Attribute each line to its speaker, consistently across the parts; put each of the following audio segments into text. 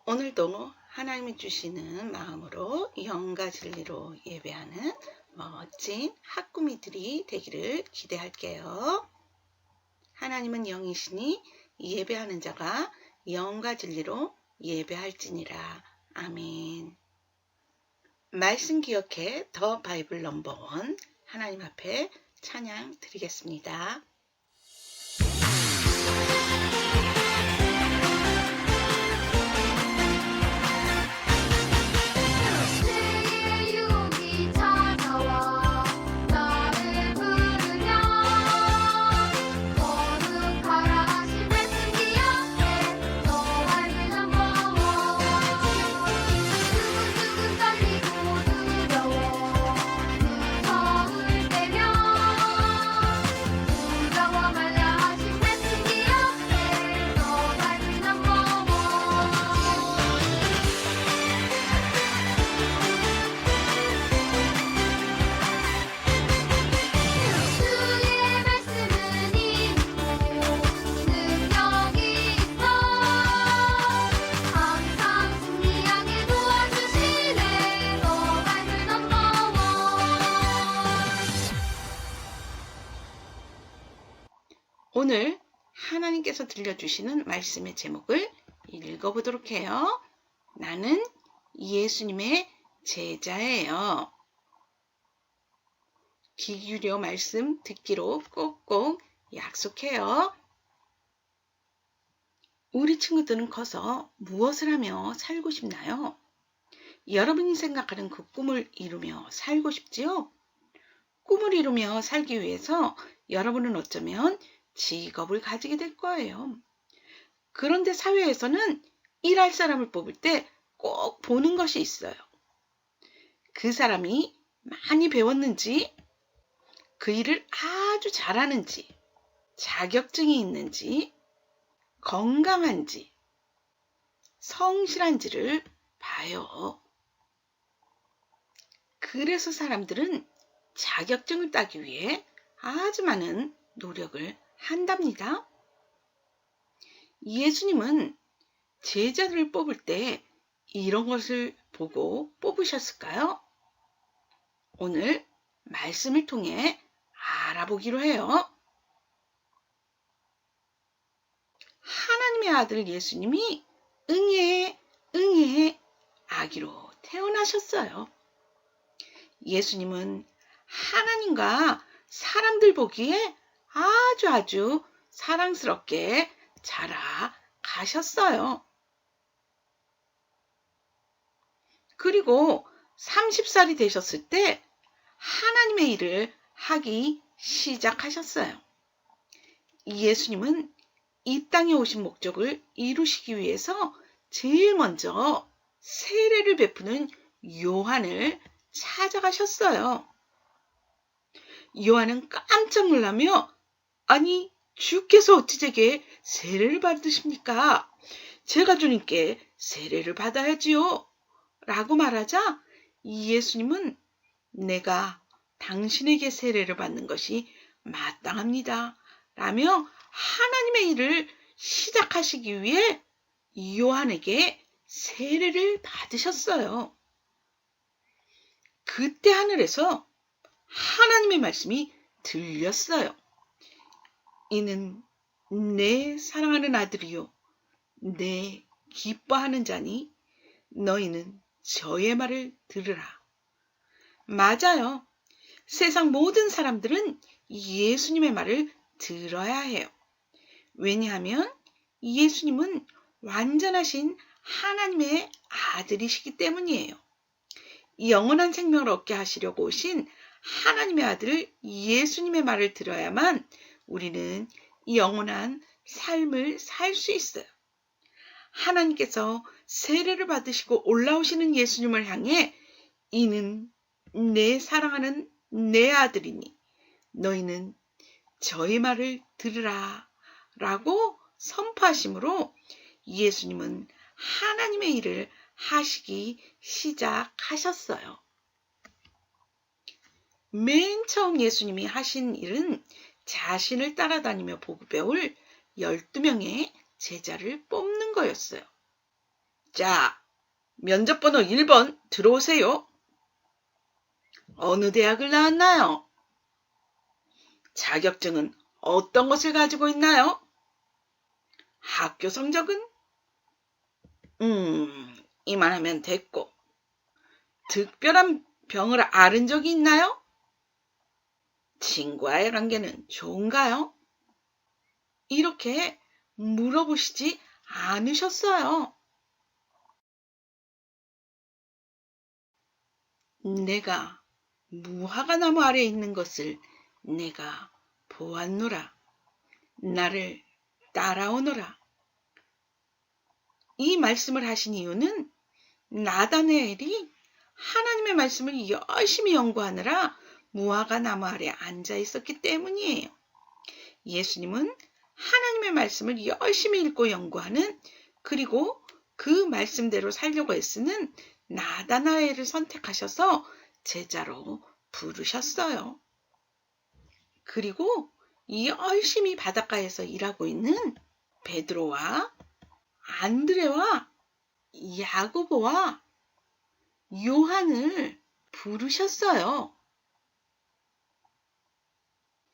Speaker 1: 오늘도 하나님이 주시는 마음으로 영과 진리로 예배하는 멋진 학구미들이 되기를 기대할게요. 하나님은 영이시니 예배하는 자가 영과 진리로 예배할지니라. 아멘. 말씀 기억해 더 바이블 넘버원 하나님 앞에 찬양 드리겠습니다. 오늘 하나님께서 들려주시는 말씀의 제목을 읽어보도록 해요. 나는 예수님의 제자예요. 귀 기울여 말씀 듣기로 꼭꼭 약속해요. 우리 친구들은 커서 무엇을 하며 살고 싶나요? 여러분이 생각하는 그 꿈을 이루며 살고 싶지요? 꿈을 이루며 살기 위해서 여러분은 어쩌면 직업을 가지게 될 거예요. 그런데 사회에서는 일할 사람을 뽑을 때 꼭 보는 것이 있어요. 그 사람이 많이 배웠는지, 그 일을 아주 잘하는지, 자격증이 있는지, 건강한지, 성실한지를 봐요. 그래서 사람들은 자격증을 따기 위해 아주 많은 노력을 한답니다. 예수님은 제자들을 뽑을 때 이런 것을 보고 뽑으셨을까요? 오늘 말씀을 통해 알아보기로 해요. 하나님의 아들 예수님이 응애 아기로 태어나셨어요. 예수님은 하나님과 사람들 보기에 아주 사랑스럽게 자라가셨어요. 그리고 30살이 되셨을 때 하나님의 일을 하기 시작하셨어요. 예수님은 이 땅에 오신 목적을 이루시기 위해서 제일 먼저 세례를 베푸는 요한을 찾아가셨어요. 요한은 깜짝 놀라며 아니 주께서 어찌 제게 세례를 받으십니까? 제가 주님께 세례를 받아야지요. 라고 말하자 예수님은 내가 당신에게 세례를 받는 것이 마땅합니다. 라며 하나님의 일을 시작하시기 위해 요한에게 세례를 받으셨어요. 그때 하늘에서 하나님의 말씀이 들렸어요. 이는 내 사랑하는 아들이요 내 기뻐하는 자니 너희는 저의 말을 들으라. 맞아요. 세상 모든 사람들은 예수님의 말을 들어야 해요. 왜냐하면 예수님은 완전하신 하나님의 아들이시기 때문이에요. 영원한 생명을 얻게 하시려고 오신 하나님의 아들 예수님의 말을 들어야만 우리는 영원한 삶을 살 수 있어요. 하나님께서 세례를 받으시고 올라오시는 예수님을 향해 이는 내 사랑하는 내 아들이니 너희는 저의 말을 들으라 라고 선포하심으로 예수님은 하나님의 일을 하시기 시작하셨어요. 맨 처음 예수님이 하신 일은 자신을 따라다니며 보고 배울 12명의 제자를 뽑는 거였어요. 자, 면접 번호 1번 들어오세요. 어느 대학을 나왔나요? 자격증은 어떤 것을 가지고 있나요? 학교 성적은? 이만하면 됐고. 특별한 병을 앓은 적이 있나요? 친구와의 관계는 좋은가요? 이렇게 물어보시지 않으셨어요. 내가 무화과나무 아래에 있는 것을 내가 보았노라. 나를 따라오너라. 이 말씀을 하신 이유는 나다나엘이 하나님의 말씀을 열심히 연구하느라 무화과나무 아래 앉아 있었기 때문이에요. 예수님은 하나님의 말씀을 열심히 읽고 연구하는, 그리고 그 말씀대로 살려고 애쓰는 나다나엘을 선택하셔서 제자로 부르셨어요. 그리고 열심히 바닷가에서 일하고 있는 베드로와 안드레와 야고보와 요한을 부르셨어요.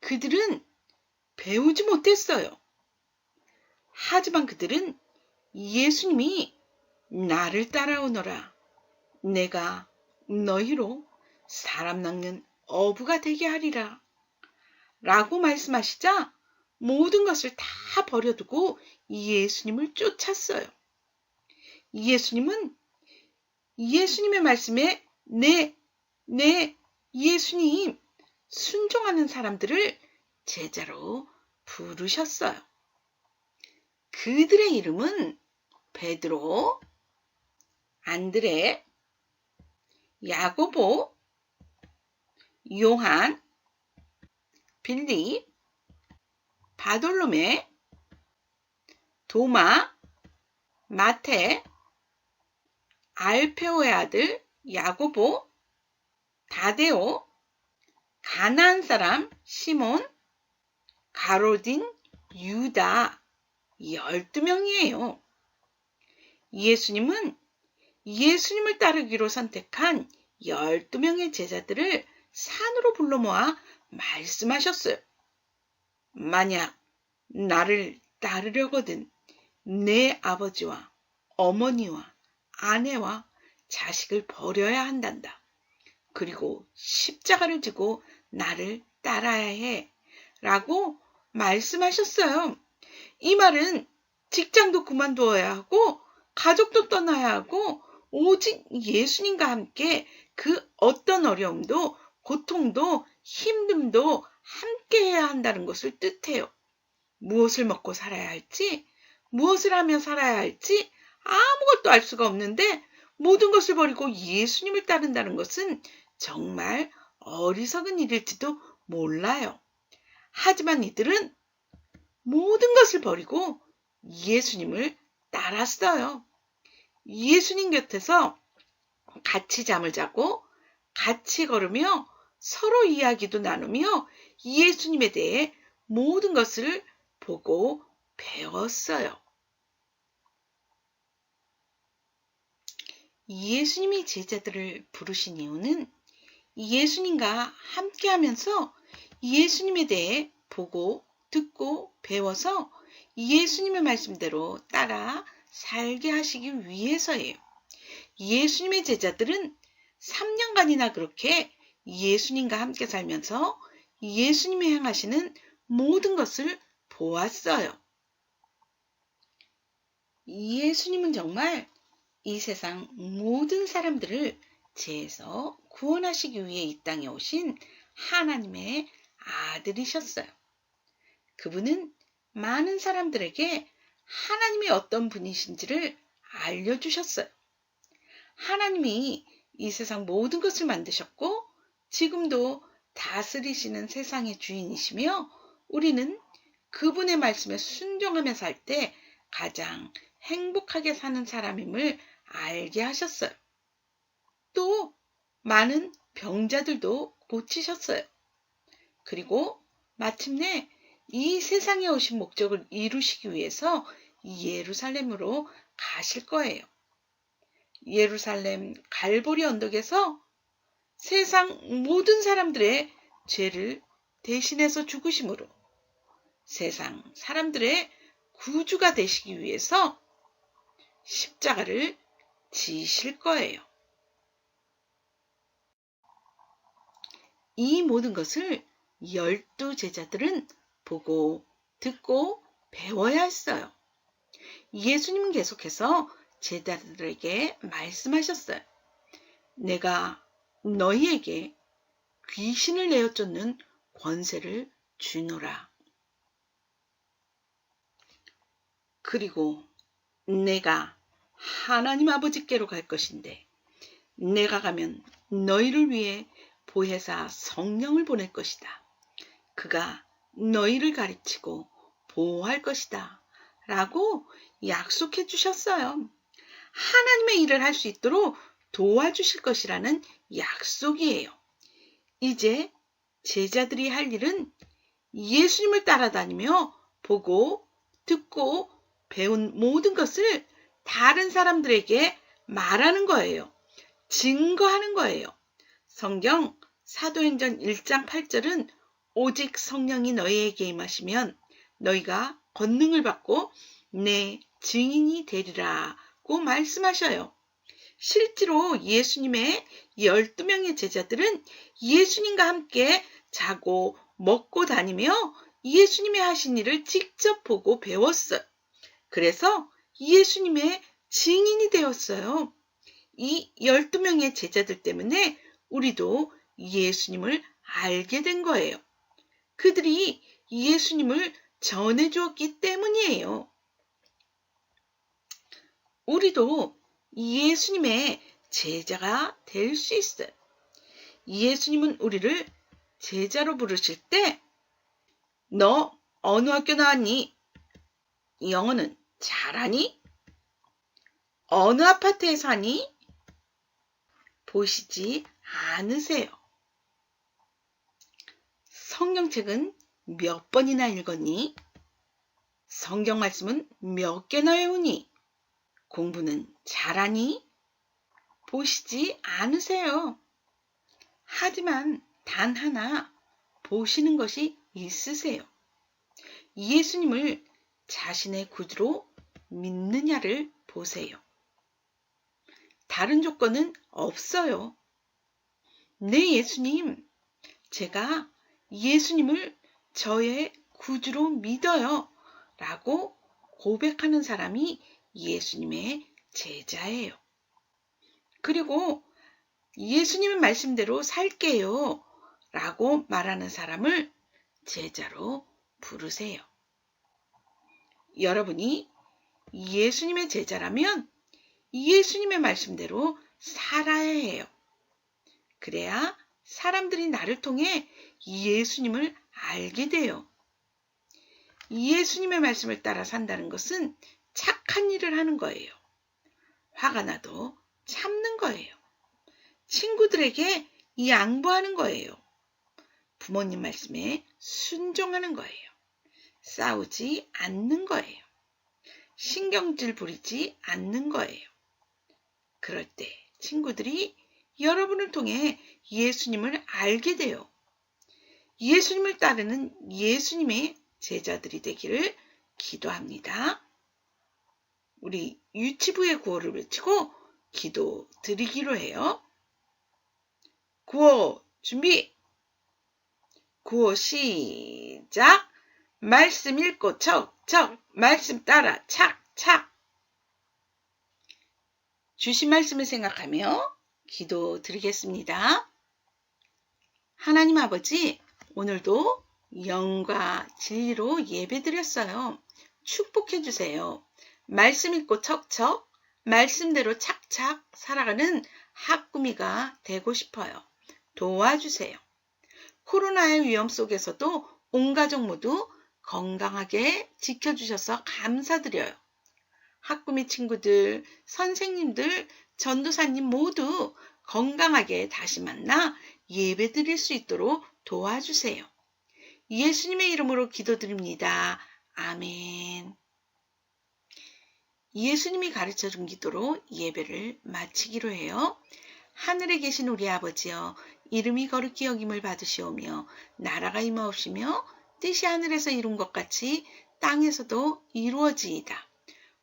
Speaker 1: 그들은 배우지 못했어요. 하지만 그들은 예수님이 나를 따라오너라. 내가 너희로 사람 낚는 어부가 되게 하리라. 라고 말씀하시자 모든 것을 다 버려두고 예수님을 쫓았어요. 예수님은 예수님의 말씀에 네, 예수님 순종하는 사람들을 제자로 부르셨어요. 그들의 이름은 베드로, 안드레, 야고보, 요한, 빌립, 바돌로메, 도마, 마테, 알페오의 아들 야고보, 다데오, 가나안 사람 시몬, 가로딘, 유다, 12명이에요. 예수님은 예수님을 따르기로 선택한 12명의 제자들을 산으로 불러 모아 말씀하셨어요. 만약 나를 따르려거든 내 아버지와 어머니와 아내와 자식을 버려야 한단다. 그리고 십자가를 지고 나를 따라야 해. 라고 말씀하셨어요. 이 말은 직장도 그만두어야 하고 가족도 떠나야 하고 오직 예수님과 함께 그 어떤 어려움도 고통도 힘듦도 함께 해야 한다는 것을 뜻해요. 무엇을 먹고 살아야 할지, 무엇을 하며 살아야 할지 아무것도 알 수가 없는데 모든 것을 버리고 예수님을 따른다는 것은 정말 어리석은 일일지도 몰라요. 하지만 이들은 모든 것을 버리고 예수님을 따랐어요. 예수님 곁에서 같이 잠을 자고 같이 걸으며 서로 이야기도 나누며 예수님에 대해 모든 것을 보고 배웠어요. 예수님이 제자들을 부르신 이유는 예수님과 함께 하면서 예수님에 대해 보고 듣고 배워서 예수님의 말씀대로 따라 살게 하시기 위해서예요. 예수님의 제자들은 3년간이나 그렇게 예수님과 함께 살면서 예수님이 행하시는 모든 것을 보았어요. 예수님은 정말 이 세상 모든 사람들을 죄에서 구원하시기 위해 이 땅에 오신 하나님의 아들이셨어요. 그분은 많은 사람들에게 하나님이 어떤 분이신지를 알려주셨어요. 하나님이 이 세상 모든 것을 만드셨고 지금도 다스리시는 세상의 주인이시며 우리는 그분의 말씀에 순종하며 살 때 가장 행복하게 사는 사람임을 알게 하셨어요. 또 많은 병자들도 고치셨어요. 그리고 마침내 이 세상에 오신 목적을 이루시기 위해서 예루살렘으로 가실 거예요. 예루살렘 갈보리 언덕에서 세상 모든 사람들의 죄를 대신해서 죽으심으로 세상 사람들의 구주가 되시기 위해서 십자가를 지실 거예요. 이 모든 것을 12 제자들은 보고 듣고 배워야 했어요. 예수님은 계속해서 제자들에게 말씀하셨어요. 내가 너희에게 귀신을 내어 쫓는 권세를 주노라. 그리고 내가 하나님 아버지께로 갈 것인데 내가 가면 너희를 위해 보혜사 성령을 보낼 것이다. 그가 너희를 가르치고 보호할 것이다. 라고 약속해 주셨어요. 하나님의 일을 할 수 있도록 도와주실 것이라는 약속이에요. 이제 제자들이 할 일은 예수님을 따라다니며 보고 듣고 배운 모든 것을 다른 사람들에게 말하는 거예요. 증거하는 거예요. 성경 사도행전 1장 8절은 오직 성령이 너희에게 임하시면 너희가 권능을 받고 내 증인이 되리라고 말씀하셔요. 실제로 예수님의 12명의 제자들은 예수님과 함께 자고 먹고 다니며 예수님의 하신 일을 직접 보고 배웠어요. 그래서 예수님의 증인이 되었어요. 이 12명의 제자들 때문에 우리도 예수님을 알게 된 거예요. 그들이 예수님을 전해주었기 때문이에요. 우리도 예수님의 제자가 될 수 있어요. 예수님은 우리를 제자로 부르실 때 너 어느 학교 나왔니? 영어는 잘하니? 어느 아파트에 사니? 보시지 않으세요. 성경책은 몇 번이나 읽었니? 성경 말씀은 몇 개나 외우니? 공부는 잘하니? 보시지 않으세요. 하지만 단 하나 보시는 것이 있으세요. 예수님을 자신의 구주로 믿느냐를 보세요. 다른 조건은 없어요. 네, 예수님, 제가 예수님을 저의 구주로 믿어요. 라고 고백하는 사람이 예수님의 제자예요. 그리고 예수님의 말씀대로 살게요. 라고 말하는 사람을 제자로 부르세요. 여러분이 예수님의 제자라면 예수님의 말씀대로 살아야 해요. 그래야 사람들이 나를 통해 예수님을 알게 돼요. 예수님의 말씀을 따라 산다는 것은 착한 일을 하는 거예요. 화가 나도 참는 거예요. 친구들에게 양보하는 거예요. 부모님 말씀에 순종하는 거예요. 싸우지 않는 거예요. 신경질 부리지 않는 거예요. 그럴 때 친구들이 여러분을 통해 예수님을 알게 돼요. 예수님을 따르는 예수님의 제자들이 되기를 기도합니다. 우리 유치부의 구호를 외치고 기도 드리기로 해요. 구호 준비! 구호 시작! 말씀 읽고 척척, 말씀 따라 착착. 주신 말씀을 생각하며 기도 드리겠습니다. 하나님 아버지, 오늘도 영과 진리로 예배드렸어요. 축복해 주세요. 말씀 읽고 척척, 말씀대로 착착 살아가는 학구미가 되고 싶어요. 도와주세요. 코로나의 위험 속에서도 온 가족 모두 건강하게 지켜주셔서 감사드려요. 학구미 친구들, 선생님들, 전도사님 모두 건강하게 다시 만나 예배 드릴 수 있도록 도와주세요. 예수님의 이름으로 기도드립니다. 아멘. 예수님이 가르쳐 준 기도로 예배를 마치기로 해요. 하늘에 계신 우리 아버지여, 이름이 거룩히 여김을 받으시오며 나라가 임하옵시며 뜻이 하늘에서 이룬 것 같이 땅에서도 이루어지이다.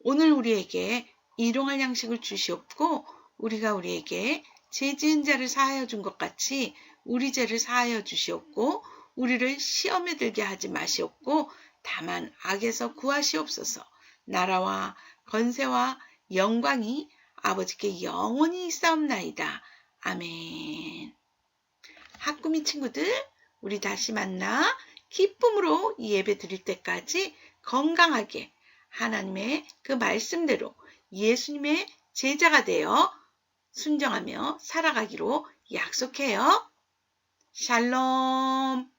Speaker 1: 오늘 우리에게 일용할 양식을 주시옵고 우리가 우리에게 죄 지은 자를 사하여 준 것 같이 우리 죄를 사하여 주시옵고 우리를 시험에 들게 하지 마시옵고 다만 악에서 구하시옵소서. 나라와 건세와 영광이 아버지께 영원히 있사옵나이다. 아멘. 학구미 친구들, 우리 다시 만나 기쁨으로 예배 드릴 때까지 건강하게 하나님의 그 말씀대로 예수님의 제자가 되어 순종하며 살아가기로 약속해요. 샬롬.